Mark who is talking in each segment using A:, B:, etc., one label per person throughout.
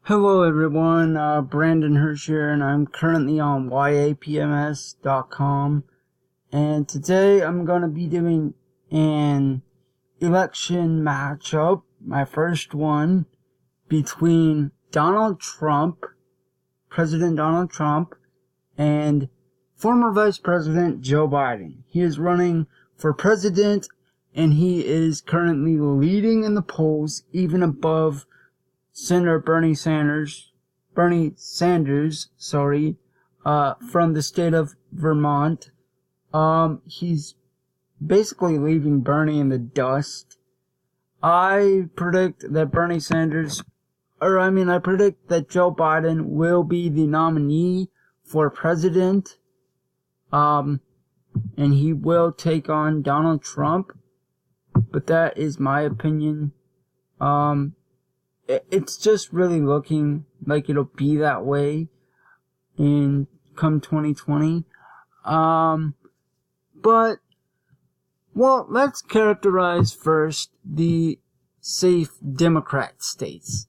A: Hello everyone, Brandon Hirsch here, and I'm currently on yapms.com, and today I'm going to be doing an election matchup, my first one, between President Donald Trump, and former Vice President Joe Biden. He is running for president, and he is currently leading in the polls, even above Senator Bernie Sanders, from the state of Vermont. He's basically leaving Bernie in the dust. I predict that Joe Biden will be the nominee for president. And he will take on Donald Trump. But that is my opinion. It's just really looking like it'll be that way in come 2020. Let's characterize first the safe Democrat states.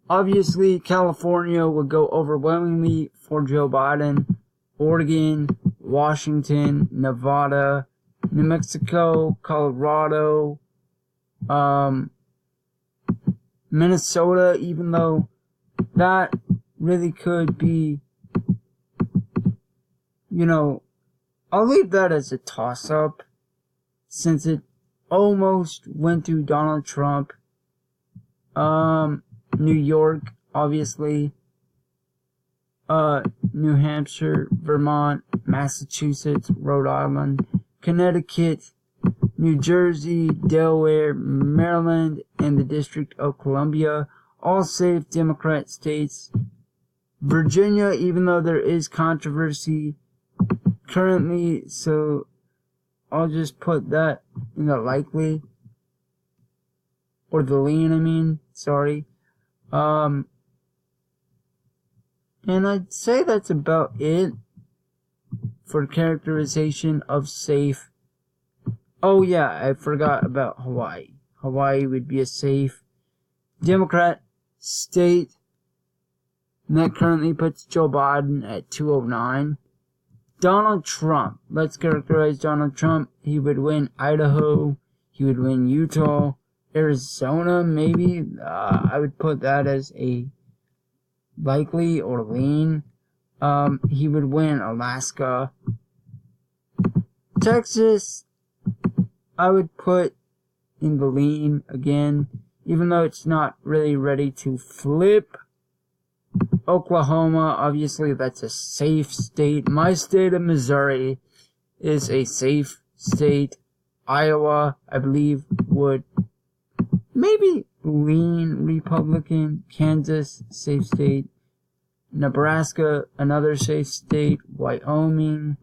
A: Obviously, California would go overwhelmingly for Joe Biden. Oregon, Washington, Nevada, New Mexico, Colorado, Minnesota, even though that really could be, I'll leave that as a toss-up, since it almost went to Donald Trump. New York, obviously, New Hampshire, Vermont, Massachusetts, Rhode Island, Connecticut, New Jersey, Delaware, Maryland, and the District of Columbia, all safe Democrat states. Virginia, even though there is controversy currently, so I'll just put that in the likely, or the lean, sorry. And I'd say that's about it for characterization of safe. Oh yeah, I forgot about Hawaii. Hawaii would be a safe Democrat state. And that currently puts Joe Biden at 209. Donald Trump. Let's characterize Donald Trump. He would win Idaho. He would win Utah. Arizona, maybe. I would put that as a likely or lean. He would win Alaska. Texas, I would put in the lean again, even though it's not really ready to flip. Oklahoma, obviously that's a safe state. My state of Missouri is a safe state. Iowa, I believe, would maybe lean Republican. Kansas, safe state. Nebraska, another safe state. Wyoming,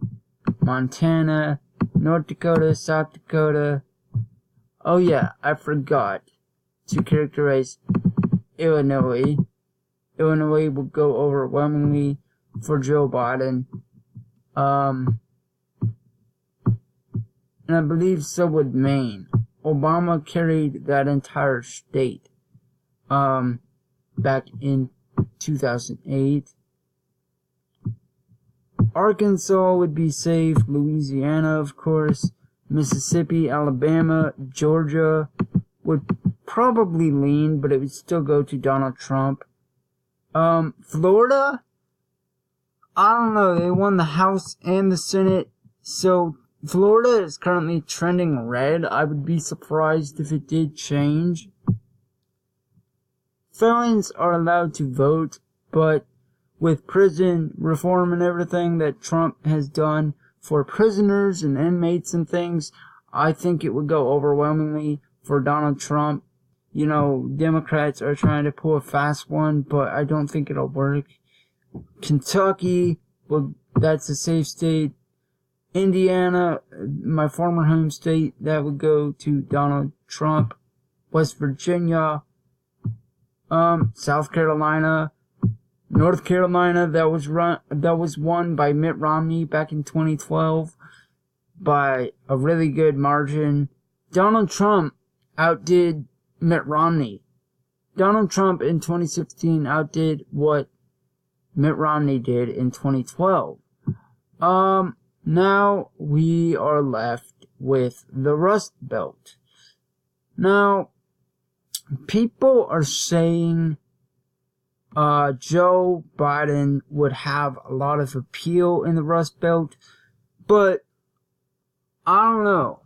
A: Montana, North Dakota, South Dakota. Oh yeah, I forgot to characterize Illinois. Illinois will go overwhelmingly for Joe Biden. And I believe so would Maine. Obama carried that entire state back in 2008. Arkansas would be safe. Louisiana, of course. Mississippi, Alabama, Georgia would probably lean, but it would still go to Donald Trump. Florida, I don't know. They won the House and the Senate, so Florida is currently trending red. I would be surprised if it did change. Felons are allowed to vote, but with prison reform and everything that Trump has done for prisoners and inmates and things, I think it would go overwhelmingly for Donald Trump. Democrats are trying to pull a fast one, but I don't think it'll work. Kentucky, well, that's a safe state. Indiana, my former home state, that would go to Donald Trump. West Virginia, South Carolina, North Carolina, that was won by Mitt Romney back in 2012 by a really good margin. Donald Trump outdid Mitt Romney Donald Trump in 2016 outdid what Mitt Romney did in 2012. Now we are left with the Rust Belt. Now, people are saying Joe Biden would have a lot of appeal in the Rust Belt, but I don't know.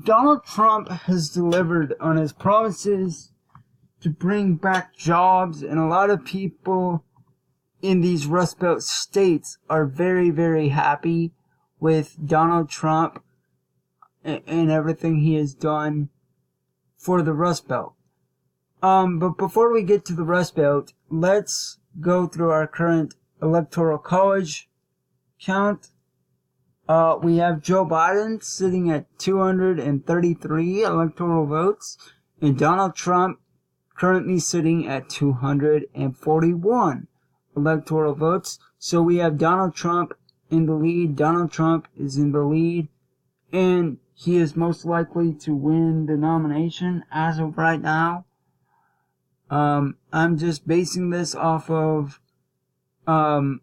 A: Donald Trump has delivered on his promises to bring back jobs, and a lot of people in these Rust Belt states are very, very happy with Donald Trump and everything he has done for the Rust Belt. But before we get to the Rust Belt, let's go through our current Electoral College count. We have Joe Biden sitting at 233 electoral votes, and Donald Trump currently sitting at 241 electoral votes. So we have Donald Trump in the lead. Donald Trump is in the lead, and he is most likely to win the nomination as of right now. I'm just basing this off of, current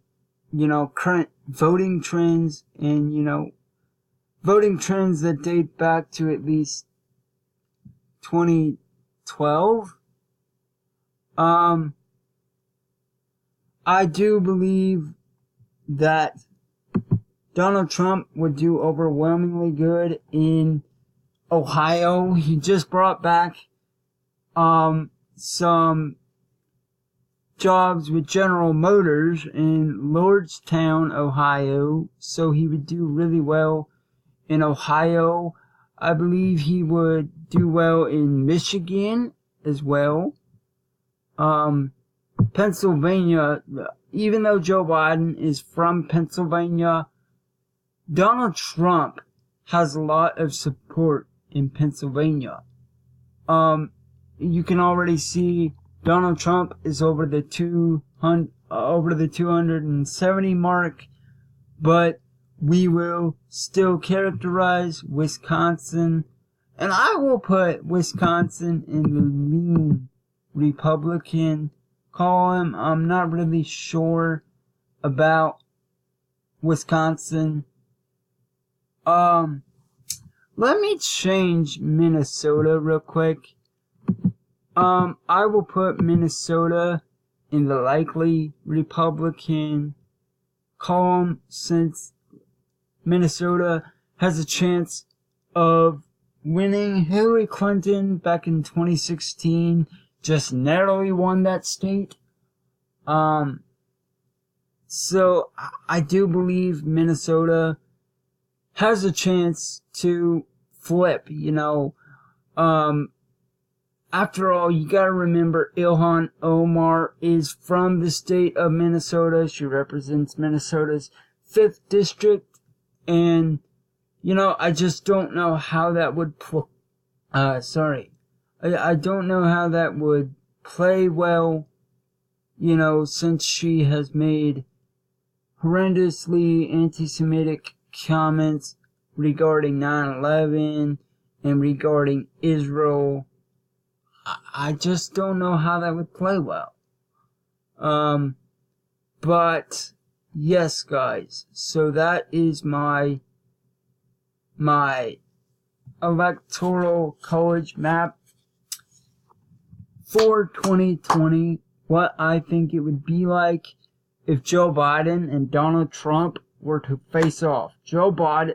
A: voting trends and, voting trends that date back to at least 2012. I do believe that Donald Trump would do overwhelmingly good in Ohio. He just brought back, some jobs with General Motors in Lordstown, Ohio, so he would do really well in Ohio. I believe he would do well in Michigan as well. Pennsylvania, even though Joe Biden is from Pennsylvania, Donald Trump has a lot of support in Pennsylvania. You can already see Donald Trump is over the 270 mark, but we will still characterize Wisconsin, and I will put Wisconsin in the lean Republican column. I'm not really sure about Wisconsin. Let me change Minnesota real quick. I will put Minnesota in the likely Republican column, since Minnesota has a chance of winning. Hillary Clinton back in 2016 just narrowly won that state. So I do believe Minnesota has a chance to flip, After all, you gotta remember Ilhan Omar is from the state of Minnesota. She represents Minnesota's 5th district. And, I just don't know how that would I don't know how that would play well, since she has made horrendously anti-Semitic comments regarding 9/11 and regarding Israel. I just don't know how that would play well. But yes, guys. So that is my electoral college map for 2020. What I think it would be like if Joe Biden and Donald Trump were to face off. Donald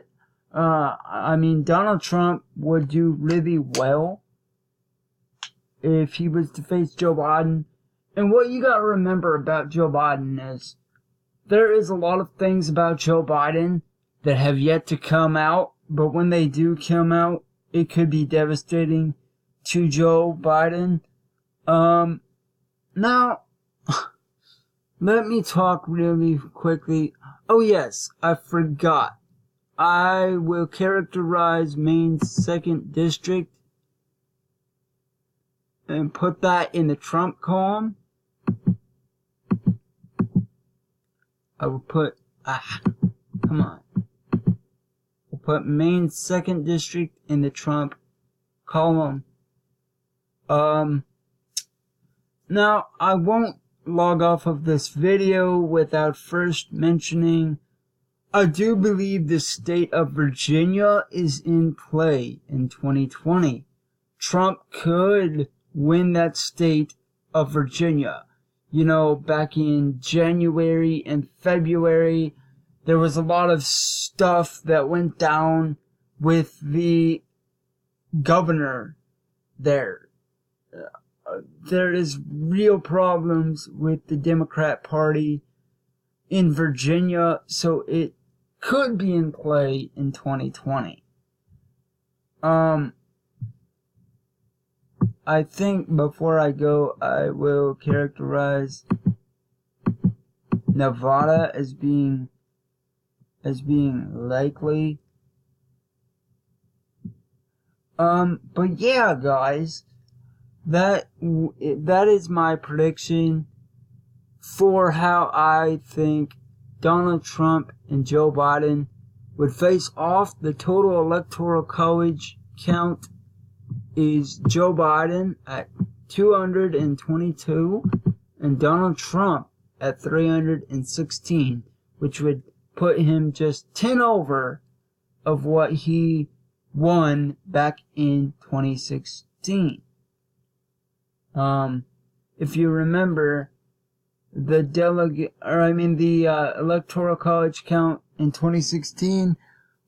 A: Trump would do really well if he was to face Joe Biden. And what you gotta remember about Joe Biden is there is a lot of things about Joe Biden that have yet to come out, but when they do come out, it could be devastating to Joe Biden. Now, let me talk really quickly. Oh yes, I forgot. I will characterize Maine's 2nd district and put that in the Trump column. I will put, we'll put Maine's 2nd district in the Trump column. Now, I won't log off of this video without first mentioning I do believe the state of Virginia is in play in 2020. Trump could win that state of Virginia. You know, back in January and February, there was a lot of stuff that went down with the governor there. There is real problems with the Democrat Party in Virginia, so it could be in play in 2020. I think before I go, I will characterize Nevada as being likely. But yeah, guys, that is my prediction for how I think Donald Trump and Joe Biden would face off. The total electoral college count is Joe Biden at 222 and Donald Trump at 316, which would put him just 10 over of what he won back in 2016. If you remember, the electoral college count in 2016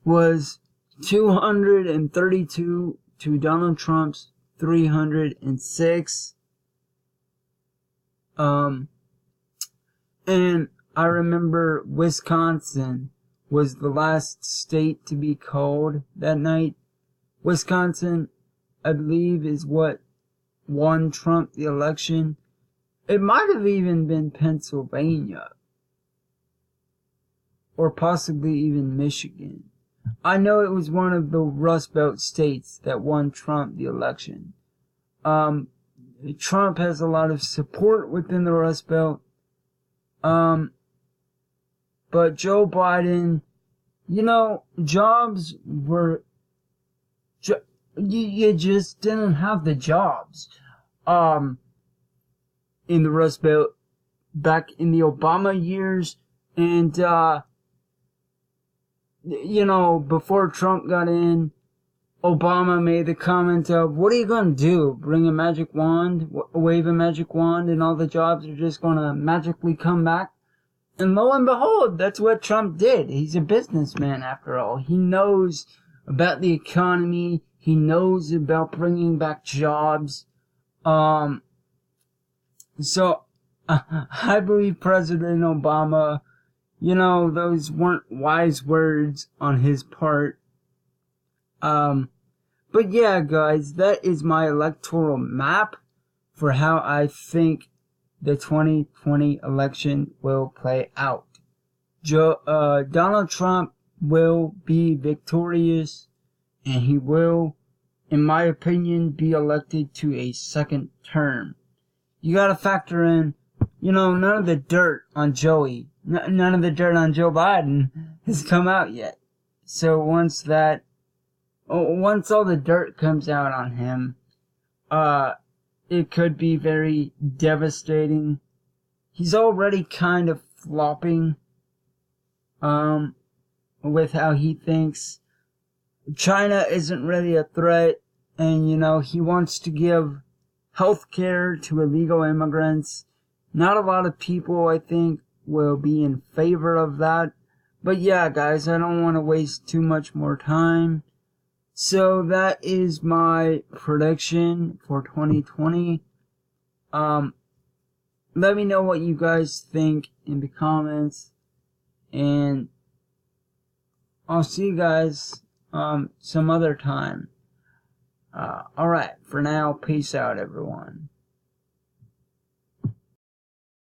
A: was 232 to Donald Trump's 306. And I remember Wisconsin was the last state to be called that night. Wisconsin, I believe, is what won Trump the election. It might have even been Pennsylvania. Or possibly even Michigan. I know it was one of the Rust Belt states that won Trump the election. Trump has a lot of support within the Rust Belt. But Joe Biden, you know, jobs were... You just didn't have the jobs. In the Rust Belt back in the Obama years, and you know, before Trump got in, Obama made the comment of, what are you going to do? Bring a magic wand, wave a magic wand, and all the jobs are just going to magically come back? And lo and behold, that's what Trump did. He's a businessman after all. He knows about the economy. He knows about bringing back jobs. So, I believe President Obama, you know, those weren't wise words on his part. But yeah, guys, that is my electoral map for how I think the 2020 election will play out. Donald Trump will be victorious, and he will, in my opinion, be elected to a second term. You gotta factor in, you know, none of the dirt on Joey, none of the dirt on Joe Biden has come out yet. So once all the dirt comes out on him, it could be very devastating. He's already kind of flopping, with how he thinks. China isn't really a threat, and, you know, he wants to give healthcare to illegal immigrants. Not a lot of people, I think, will be in favor of that. But yeah, guys, I don't want to waste too much more time. So that is my prediction for 2020. Let me know what you guys think in the comments. And I'll see you guys some other time. Alright, for now, peace out, everyone.